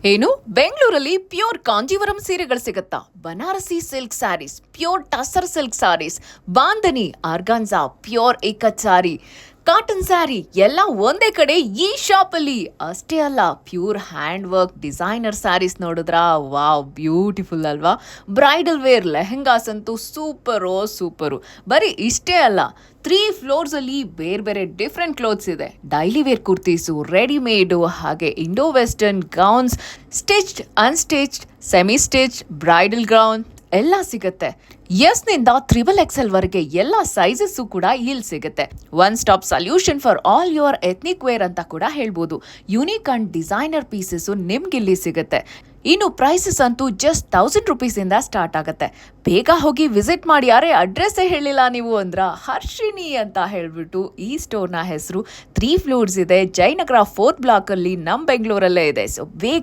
ಏನು ಬೆಂಗಳೂರಲ್ಲಿ ಪ್ಯೂರ್ ಕಾಂಜೀವರಂ ಸೀರೆಗಳು ಸಿಗುತ್ತಾ? Banarasi silk sarees, pure tussar silk sarees, bandhani organza, pure ikat saree, cotton saree ಎಲ್ಲ ಒಂದೇ ಕಡೆ ಈ ಶಾಪ್ ಅಲ್ಲಿ. ಅಷ್ಟೇ ಅಲ್ಲ, pure hand work designer sarees ನೋಡಿದ್ರಾ? ವಾವ್, ಬ್ಯೂಟಿಫುಲ್ ಅಲ್ವಾ? ಬ್ರೈಡಲ್ ವೇರ್ ಲೆಹೆಂಗಾಸ್ ಅಂತೂ ಸೂಪರು. ಬರೀ ಇಷ್ಟೇ ಅಲ್ಲ, 3 ಫ್ಲೋರ್ಸ್ ಅಲ್ಲಿ ಬೇರೆ ಬೇರೆ ಡಿಫ್ರೆಂಟ್ ಕ್ಲೋತ್ಸ್ ಇದೆ. ಡೈಲಿ ವೇರ್ ಕುರ್ತೀಸು, ರೆಡಿಮೇಡು, ಹಾಗೆ Indo western gowns, stitched, unstitched, semi stitch, bridal gown ಎಲ್ಲ ಸಿಗುತ್ತೆ. ನಿಂದ XXL ವರೆಗೆ ಎಲ್ಲ ಸೈಜಸ್ ಕೂಡ ಇಲ್ಲಿ ಸಿಗುತ್ತೆ. One stop solution for all your ethnic wear ಅಂತ ಕೂಡ ಹೇಳ್ಬೋದು. ಯುನೀಕ್ ಅಂಡ್ ಡಿಸೈನರ್ ಪೀಸಸ್ ನಿಮ್ಗೆ ಇಲ್ಲಿ ಸಿಗುತ್ತೆ. ಇನ್ನು ಪ್ರೈಸಸ್ ಅಂತೂ ಜಸ್ಟ್ 1000 rupees ಇಂದ ಸ್ಟಾರ್ಟ್ ಆಗುತ್ತೆ. ಬೇಗ ಹೋಗಿ ವಿಸಿಟ್ ಮಾಡಿ. ಯಾರೇ ಅಡ್ರೆಸ್ಸೇ ಹೇಳಿಲ್ಲ ನೀವು ಅಂದ್ರ, ಹರ್ಷಿಣಿ ಅಂತ ಹೇಳ್ಬಿಟ್ಟು ಈ ಸ್ಟೋರ್ನ ಹೆಸರು. 3 ಫ್ಲೋರ್ಸ್ ಇದೆ. ಜಯನಗರ 4th ಬ್ಲಾಕ್ ಅಲ್ಲಿ ನಮ್ ಬೆಂಗಳೂರಲ್ಲೇ ಇದೆ. ಸೊ ಬೇಗ